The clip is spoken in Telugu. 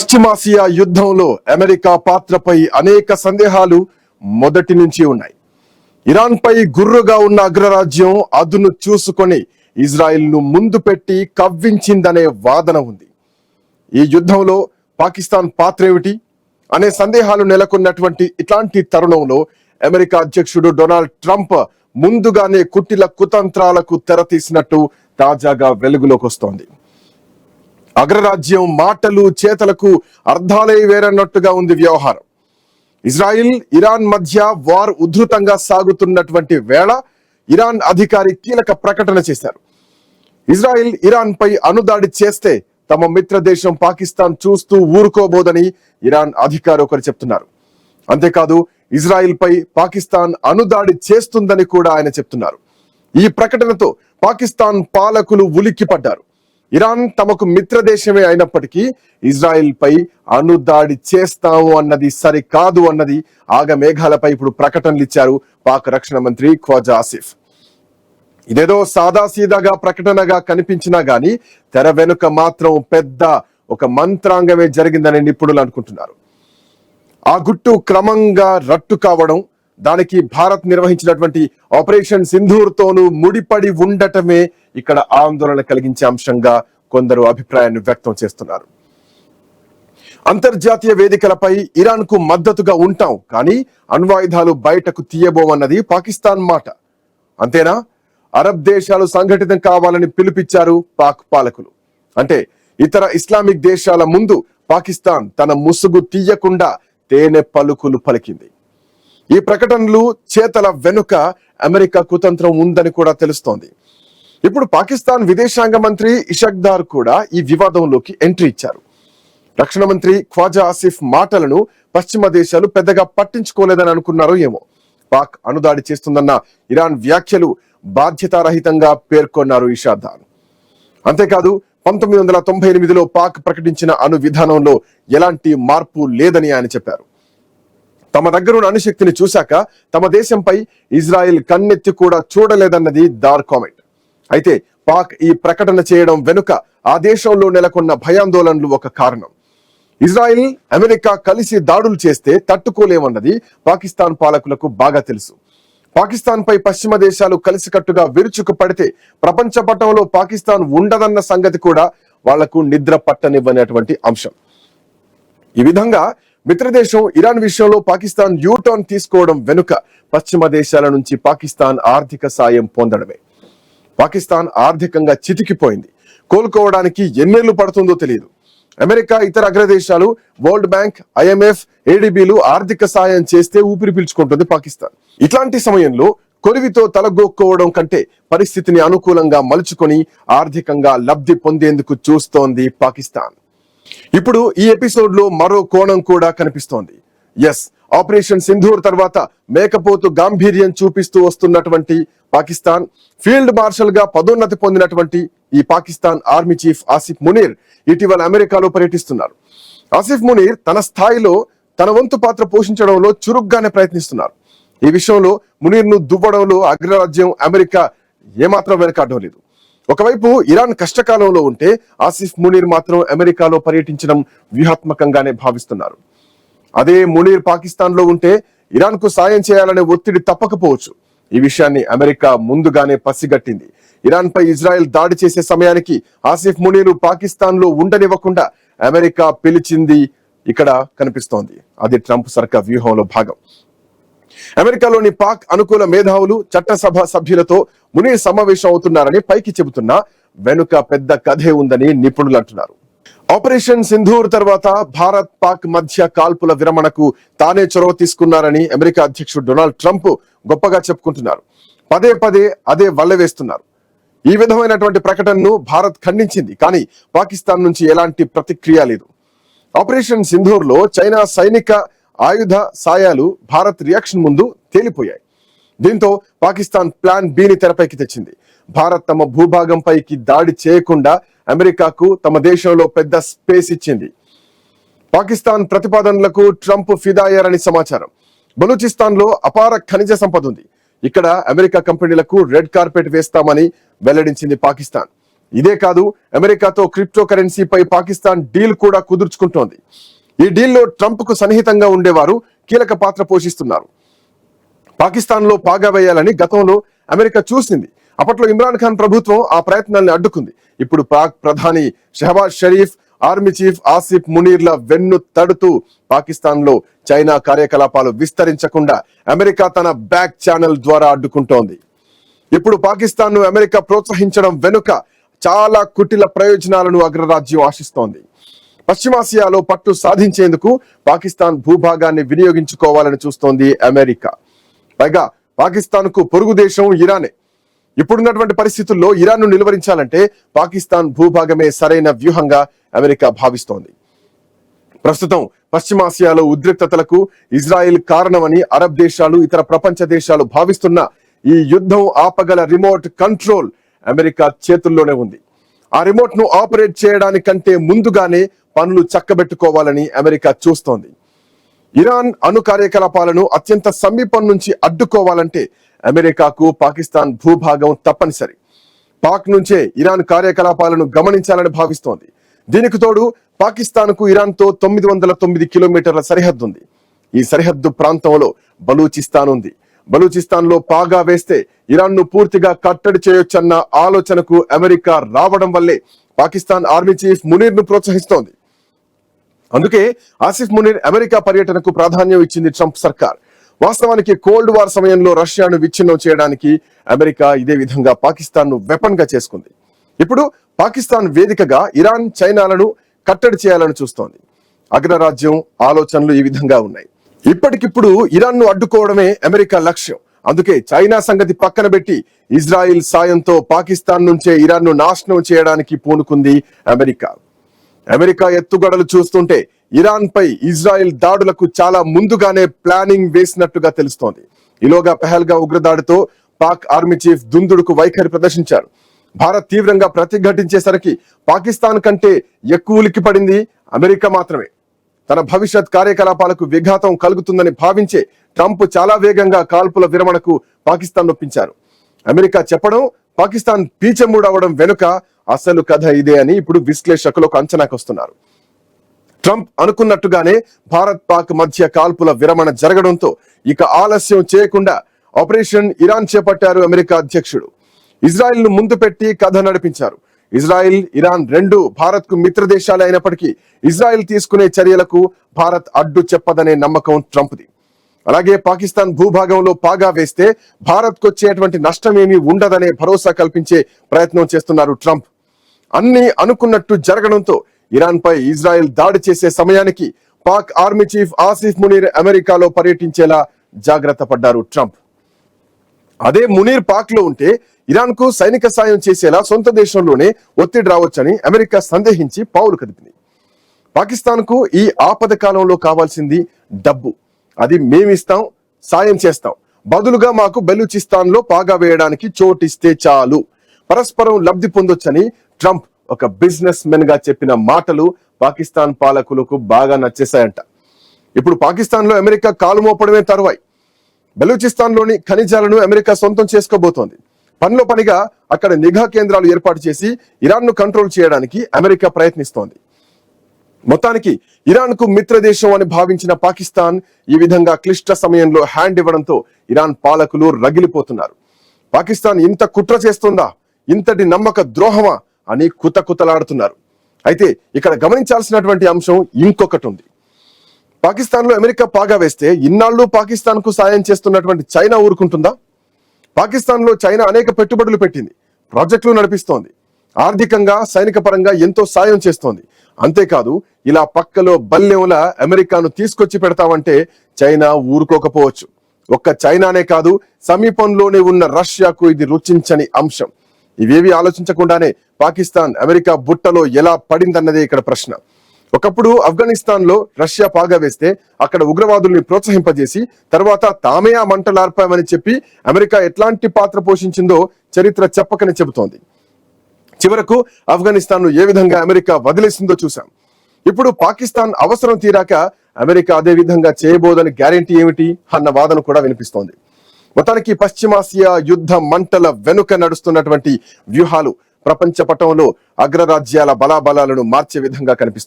పశ్చిమాసియా యుద్ధంలో అమెరికా పాత్రపై అనేక సందేహాలు మొదటి నుంచి ఉన్నాయి. ఇరాన్ పై గుర్రుగా ఉన్న అగ్రరాజ్యం అదును చూసుకొని ఇజ్రాయెల్ ను ముందు పెట్టి కవ్వించిందనే వాదన ఉంది. ఈ యుద్ధంలో పాకిస్తాన్ పాత్ర ఏమిటి అనే సందేహాలు నెలకొన్నటువంటి ఇట్లాంటి తరుణంలో అమెరికా అధ్యక్షుడు డొనాల్డ్ ట్రంప్ ముందుగానే కుటిల కుతంత్రాలకు తెరతీసినట్టు తాజాగా వెలుగులోకి వస్తోంది. అగ్రరాజ్యం మాటలు చేతలకు అర్థాలే వేరన్నట్టుగా ఉంది వ్యవహారం. ఇజ్రాయిల్ ఇరాన్ మధ్య వార్ ఉధృతంగా సాగుతున్నటువంటి వేళ ఇరాన్ అధికారి కీలక ప్రకటన చేశారు. ఇజ్రాయిల్ ఇరాన్ పై అణుదాడి చేస్తే తమ మిత్ర దేశం పాకిస్తాన్ చూస్తూ ఊరుకోబోదని ఇరాన్ అధికారి ఒకరు చెప్తున్నారు. అంతేకాదు ఇజ్రాయిల్ పై పాకిస్తాన్ అణుదాడి చేస్తుందని కూడా ఆయన చెప్తున్నారు. ఈ ప్రకటనతో పాకిస్తాన్ పాలకులు ఉలిక్కిపడ్డారు. ఇరాన్ తమకు మిత్ర దేశమే అయినప్పటికీ ఇజ్రాయిల్ పై అణుదాడి చేస్తాము అన్నది సరికాదు అన్నది ఆగమేఘాలపై ఇప్పుడు ప్రకటనలు ఇచ్చారు పాక్ రక్షణ మంత్రి ఖ్వాజా ఆసిఫ్. ఇదేదో సాదాసీదాగా ప్రకటనగా కనిపించినా గానీ తెర వెనుక మాత్రం పెద్ద ఒక మంత్రాంగమే జరిగిందని నిపుణులు అనుకుంటున్నారు. ఆ గుట్టు క్రమంగా రట్టు కావడం, దానికి భారత్ నిర్వహించినటువంటి ఆపరేషన్ సింధూర్ తోనూ ముడిపడి ఉండటమే ఇక్కడ ఆందోళన కలిగించే అంశంగా కొందరు అభిప్రాయాన్ని వ్యక్తం చేస్తున్నారు. అంతర్జాతీయ వేదికలపై ఇరాన్ కు మద్దతుగా ఉంటాం, కానీ అణ్వాయుధాలు బయటకు తీయబోమన్నది పాకిస్తాన్ మాట. అంతేనా? అరబ్ దేశాలు సంఘటితం కావాలని పిలుపిచ్చారు పాక్ పాలకులు. అంటే ఇతర ఇస్లామిక్ దేశాల ముందు పాకిస్తాన్ తన ముసుగు తీయకుండా తేనె పలుకులు పలికింది. ఈ ప్రకటనలు చేతల వెనుక అమెరికా కుతంత్రం ఉందని కూడా తెలుస్తోంది. ఇప్పుడు పాకిస్తాన్ విదేశాంగ మంత్రి ఇషక్దార్ కూడా ఈ వివాదంలోకి ఎంట్రీ ఇచ్చారు. రక్షణ మంత్రి ఖ్వాజా ఆసిఫ్ మాటలను పశ్చిమ దేశాలు పెద్దగా పట్టించుకోలేదని అనుకున్నారో ఏమో. పాక్ అణుదాడి చేస్తుందన్న ఇరాన్ వ్యాఖ్యలు బాధ్యతారహితంగా పేర్కొన్నారు ఇషక్దార్. అంతేకాదు 1998లో పాక్ ప్రకటించిన అణు విధానంలో ఎలాంటి మార్పు లేదని ఆయన చెప్పారు. తమ దగ్గరున్న అణుశక్తిని చూశాక తమ దేశంపై ఇజ్రాయెల్ కన్నెత్తి కూడా చూడలేదన్నది దార్ కామెంట్. అయితే పాక్ ఈ ప్రకటన చేయడం వెనుక ఆ దేశంలో నెలకొన్న భయాందోళనలు ఒక కారణం. ఇజ్రాయెల్ అమెరికా కలిసి దాడులు చేస్తే తట్టుకోలేమన్నది పాకిస్తాన్ పాలకులకు బాగా తెలుసు. పాకిస్తాన్ పై పశ్చిమ దేశాలు కలిసికట్టుగా విరుచుకు పడితే ప్రపంచ పటంలో పాకిస్తాన్ ఉండదన్న సంగతి కూడా వాళ్లకు నిద్ర పట్టనివ్వనటువంటి అంశం. ఈ విధంగా మిత్రదేశం ఇరాన్ విషయంలో పాకిస్తాన్ యూటర్న్ తీసుకోవడం వెనుక పశ్చిమ దేశాల నుంచి పాకిస్తాన్ ఆర్థిక సాయం పొందడమే. పాకిస్తాన్ ఆర్థికంగా చితికిపోయింది. కోలుకోవడానికి ఎన్నేళ్లు పడుతుందో తెలియదు. అమెరికా, ఇతర అగ్రదేశాలు, వరల్డ్ బ్యాంక్, IMF, ADBలు ఆర్థిక సాయం చేస్తే ఊపిరి పీల్చుకుంటుంది పాకిస్తాన్. ఇట్లాంటి సమయంలో కొరివితో తలగొక్కోవడం కంటే పరిస్థితిని అనుకూలంగా మలుచుకొని ఆర్థికంగా లబ్ధి పొందేందుకు చూస్తోంది పాకిస్తాన్. ఇప్పుడు ఈ ఎపిసోడ్ లో మరో కోణం కూడా కనిపిస్తోంది. ఆపరేషన్ సింధూర్ తర్వాత మేకపోతు గాంభీర్యం చూపిస్తూ వస్తున్నటువంటి పాకిస్తాన్, ఫీల్డ్ మార్షల్ గా పదోన్నతి పొందినటువంటి ఈ పాకిస్తాన్ ఆర్మీ చీఫ్ ఆసిఫ్ మునీర్ ఇటీవల అమెరికాలో పర్యటిస్తున్నారు. ఆసిఫ్ మునీర్ తన స్థాయిలో తన వంతు పాత్ర పోషించడంలో చురుగ్గానే ప్రయత్నిస్తున్నారు. ఈ విషయంలో మునీర్ ను దువ్వడంలో అగ్రరాజ్యం అమెరికా ఏమాత్రం వెనకాడడం లేదు. ఒకవైపు ఇరాన్ కష్టకాలంలో ఉంటే ఆసిఫ్ మునీర్ మాత్రం అమెరికాలో పర్యటించడం వ్యూహాత్మకంగానే భావిస్తున్నారు. అదే మునీర్ పాకిస్తాన్ లో ఉంటే ఇరాన్ కు సాయం చేయాలనే ఒత్తిడి తప్పకపోవచ్చు. ఈ విషయాన్ని అమెరికా ముందుగానే పసిగట్టింది. ఇరాన్ పై ఇజ్రాయెల్ దాడి చేసే సమయానికి ఆసిఫ్ మునీర్ పాకిస్తాన్ లో ఉండనివ్వకుండా అమెరికా పిలిచింది ఇక్కడ కనిపిస్తోంది. అది ట్రంప్ సర్కార్ వ్యూహంలో భాగం. అమెరికాలోని పాక్ అనుకూల మేధావులు, చట్టసభ సభ్యులతో మునీర్ సమావేశం అవుతున్నారని పైకి చెబుతున్నా వెనుక పెద్ద కథే ఉందని నిపుణులు అంటున్నారు. ఆపరేషన్ సింధూర్ తర్వాత భారత్ పాక్ మధ్య కాల్పుల విరమణకు తానే చొరవ తీసుకున్నారని అమెరికా అధ్యక్షుడు డొనాల్డ్ ట్రంప్ గొప్పగా చెప్పుకుంటున్నారు. పదే పదే అదే వల్లవేస్తున్నారు. ఈ విధమైనటువంటి ప్రకటనను భారత్ ఖండించింది, కానీ పాకిస్తాన్ నుంచి ఎలాంటి ప్రతిక్రియ లేదు. ఆపరేషన్ సింధూర్ లో చైనా సైనిక ఆయుధ సాయాలు భారత్ రియాక్షన్ ముందు తేలిపోయాయి. దీంతో పాకిస్తాన్ ప్లాన్ బిని తెరపైకి తెచ్చింది. భారత్ తమ భూభాగంపైకి దాడి చేయకుండా అమెరికాకు తమ దేశంలో పెద్ద స్పేస్ ఇచ్చింది. పాకిస్తాన్ ప్రతిపాదనలకు ట్రంప్ ఫిదా అయ్యారని సమాచారం. బలూచిస్తాన్ లో అపార ఖనిజ సంపద ఉంది. ఇక్కడ అమెరికా కంపెనీలకు రెడ్ కార్పెట్ వేస్తామని వెల్లడించింది పాకిస్తాన్. ఇదే కాదు, అమెరికాతో క్రిప్టో కరెన్సీపై పాకిస్తాన్ డీల్ కూడా కుదుర్చుకుంటోంది. ఈ డీల్లో ట్రంప్ కు సన్నిహితంగా ఉండేవారు కీలక పాత్ర పోషిస్తున్నారు. పాకిస్తాన్ లో పాగా వేయాలని గతంలో అమెరికా చూసింది. అప్పట్లో ఇమ్రాన్ ఖాన్ ప్రభుత్వం ఆ ప్రయత్నాల్ని అడ్డుకుంది. ఇప్పుడు పాక్ ప్రధాని షహబాజ్ షరీఫ్, ఆర్మీ చీఫ్ ఆసిఫ్ మునీర్ల వెన్ను తడుతూ పాకిస్తాన్ లో చైనా కార్యకలాపాలు విస్తరించకుండా అమెరికా తన బ్యాక్ ఛానల్ ద్వారా అడ్డుకుంటోంది. ఇప్పుడు పాకిస్తాన్ ను అమెరికా ప్రోత్సహించడం వెనుక చాలా కుటిల ప్రయోజనాలను అగ్రరాజ్యం ఆశిస్తోంది. పశ్చిమాసియాలో పట్టు సాధించేందుకు పాకిస్తాన్ భూభాగాన్ని వినియోగించుకోవాలని చూస్తోంది అమెరికా. పైగా పాకిస్తాన్ కు పొరుగు దేశం ఇరానే. ఇప్పుడున్నటువంటి పరిస్థితుల్లో ఇరాన్ ను నిలువరించాలంటే పాకిస్తాన్ భూభాగమే సరైన వ్యూహంగా అమెరికా భావిస్తోంది. ప్రస్తుతం పశ్చిమాసియాలో ఉద్రిక్తతలకు ఇజ్రాయెల్ కారణమని అరబ్ దేశాలు, ఇతర ప్రపంచ దేశాలు భావిస్తున్న ఈ యుద్ధం ఆపగల రిమోట్ కంట్రోల్ అమెరికా చేతుల్లోనే ఉంది. ఆ రిమోట్ ను ఆపరేట్ చేయడానికంటే ముందుగానే పనులు చక్కబెట్టుకోవాలని అమెరికా చూస్తోంది. ఇరాన్ అణు కార్యకలాపాలను అత్యంత సమీపం నుంచి అడ్డుకోవాలంటే అమెరికాకు పాకిస్తాన్ భూభాగం తప్పనిసరి. పాక్ నుంచే ఇరాన్ కార్యకలాపాలను గమనించాలని భావిస్తోంది. దీనికి తోడు పాకిస్తాన్ కు ఇరాన్ తో 909 కిలోమీటర్ల సరిహద్దు ఉంది. ఈ సరిహద్దు ప్రాంతంలో బలూచిస్తాన్ ఉంది. బలూచిస్తాన్ లో పాగా వేస్తే ఇరాన్ ను పూర్తిగా కట్టడి చేయొచ్చన్న ఆలోచనకు అమెరికా రావడం వల్లే పాకిస్తాన్ ఆర్మీ చీఫ్ మునీర్ ను ప్రోత్సహిస్తోంది. అందుకే ఆసిఫ్ మునీర్ అమెరికా పర్యటనకు ప్రాధాన్యం ఇచ్చింది ట్రంప్ సర్కార్. వాస్తవానికి కోల్డ్ వార్ సమయంలో రష్యాను విచ్ఛిన్నం చేయడానికి అమెరికా ఇదే విధంగా పాకిస్తాన్ ను వెపన్ గా చేసుకుంది. ఇప్పుడు పాకిస్తాన్ వేదికగా ఇరాన్, చైనాలను కట్టడి చేయాలని చూస్తోంది. అగ్రరాజ్యం ఆలోచనలు ఈ విధంగా ఉన్నాయి. ఇప్పటికిప్పుడు ఇరాన్ ను అడ్డుకోవడమే అమెరికా లక్ష్యం. అందుకే చైనా సంగతి పక్కన పెట్టి ఇజ్రాయిల్ సాయంతో పాకిస్తాన్ నుంచే ఇరాన్ ను నాశనం చేయడానికి పూనుకుంది అమెరికా. అమెరికా ఎత్తుగడలు చూస్తుంటే ఇరాన్ పై ఇజ్రాయెల్ దాడులకు చాలా ముందుగానే ప్లానింగ్ వేసినట్టుగా తెలుస్తోంది. ఈలోగా పెహల్గా ఉగ్రదాడితో పాక్ ఆర్మీ చీఫ్ దుందుడుకు వైఖరి ప్రదర్శించారు. భారత్ తీవ్రంగా ప్రతిఘటించేసరికి పాకిస్తాన్ కంటే ఎక్కువ ఉలిక్కిపడింది అమెరికా మాత్రమే. తన భవిష్యత్ కార్యకలాపాలకు విఘాతం కలుగుతుందని భావించే ట్రంప్ చాలా వేగంగా కాల్పుల విరమణకు పాకిస్తాన్ నొప్పించారు. అమెరికా చెప్పడం, పాకిస్తాన్ పీచెమూడవడం వెనుక అసలు కథ ఇదే అని ఇప్పుడు విశ్లేషకులు అంచనాకు వస్తున్నారు. ట్రంప్ అనుకున్నట్టుగానే భారత్ పాక్ మధ్య కాల్పుల విరమణ జరగడంతో ఇక ఆలస్యం చేయకుండా ఆపరేషన్ ఇరాన్ చేపట్టారు అమెరికా అధ్యక్షుడు. ఇజ్రాయెల్ ను ముందు పెట్టి కథ నడిపించారు. ఇజ్రాయెల్, ఇరాన్ రెండు భారత్ కు మిత్ర దేశాలే అయినప్పటికీ ఇజ్రాయెల్ తీసుకునే చర్యలకు భారత్ అడ్డు చెప్పదనే నమ్మకం ట్రంప్ది. అలాగే పాకిస్తాన్ భూభాగంలో పాగా వేస్తే భారత్ కు వచ్చేటువంటి నష్టమేమీ ఉండదనే భరోసా కల్పించే ప్రయత్నం చేస్తున్నారు ట్రంప్. అన్ని అనుకున్నట్టు జరగడంతో ఇరాన్ పై ఇజ్రాయెల్ దాడి చేసే సమయానికి పాక్ ఆర్మీ చీఫ్ ఆసిఫ్ మునీర్ అమెరికాలో పర్యటించేలా జాగ్రత్త పడ్డారు ట్రంప్. అదే మునీర్ పాక్ లో ఉంటే ఇరాన్ కు సైనిక సాయం చేసేలా సొంత దేశంలోనే ఒత్తిడి రావచ్చని అమెరికా సందేహించి పావులు కదిపింది. పాకిస్తాన్ కు ఈ ఆపద కాలంలో కావాల్సింది డబ్బు. అది మేమిస్తాం, సాయం చేస్తాం, బదులుగా మాకు బెలూచిస్తాన్ లో పాగా వేయడానికి చోటిస్తే చాలు, పరస్పరం లబ్ధి పొందొచ్చని ట్రంప్ ఒక బిజినెస్ మెన్ గా చెప్పిన మాటలు పాకిస్తాన్ పాలకులకు బాగా నచ్చేశాయంట. ఇప్పుడు పాకిస్తాన్ లో అమెరికా కాలు మోపడమే తరువాయి. బెలూచిస్తాన్ లోని ఖనిజాలను అమెరికా సొంతం చేసుకోబోతోంది. పనిలో పనిగా అక్కడ నిఘా కేంద్రాలు ఏర్పాటు చేసి ఇరాన్ ను కంట్రోల్ చేయడానికి అమెరికా ప్రయత్నిస్తోంది. మొత్తానికి ఇరాన్ కు మిత్ర దేశం అని భావించిన పాకిస్తాన్ ఈ విధంగా క్లిష్ట సమయంలో హ్యాండ్ ఇవ్వడంతో ఇరాన్ పాలకులు రగిలిపోతున్నారు. పాకిస్తాన్ ఇంత కుట్ర చేస్తుందా, ఇంతటి నమ్మక ద్రోహమా అని కుతకుతలాడుతున్నారు. అయితే ఇక్కడ గమనించాల్సినటువంటి అంశం ఇంకొకటి ఉంది. పాకిస్తాన్ లో అమెరికా పాగా వేస్తే ఇన్నాళ్ళు పాకిస్తాన్ కు సాయం చేస్తున్నటువంటి చైనా ఊరుకుంటుందా? పాకిస్తాన్ లో చైనా అనేక పెట్టుబడులు పెట్టింది, ప్రాజెక్టులు నడిపిస్తోంది, ఆర్థికంగా, సైనిక పరంగా ఎంతో సాయం చేస్తోంది. అంతేకాదు, ఇలా పక్కలో బల్లెంలా అమెరికాను తీసుకొచ్చి పెడతామంటే చైనా ఊరుకోకపోవచ్చు. ఒక్క చైనానే కాదు, సమీపంలోనే ఉన్న రష్యాకు ఇది రుచించని అంశం. ఇవేవి ఆలోచించకుండానే పాకిస్తాన్ అమెరికా బుట్టలో ఎలా పడిందన్నదే ఇక్కడ ప్రశ్న. ఒకప్పుడు ఆఫ్ఘనిస్తాన్ లో రష్యా పాగా వేస్తే అక్కడ ఉగ్రవాదుల్ని ప్రోత్సహింపజేసి తర్వాత తామే ఆ మంటలార్పామని చెప్పి అమెరికా ఎట్లాంటి పాత్ర పోషించిందో చరిత్ర చెప్పకనే చెబుతోంది. చివరకు ఆఫ్ఘనిస్తాన్ ను ఏ విధంగా అమెరికా వదిలేసిందో చూసాం. ఇప్పుడు పాకిస్తాన్ అవసరం తీరాక అమెరికా అదే విధంగా చేయబోదని గ్యారెంటీ ఏమిటి అన్న వాదన కూడా వినిపిస్తోంది. మొత్తానికి పశ్చిమాసియా యుద్ధ మంటల వెనుక నడుస్తున్నటువంటి వ్యూహాలు ప్రపంచ పటంలో అగ్రరాజ్యాల బలాబలాలను మార్చే విధంగా కనిపిస్తుంది.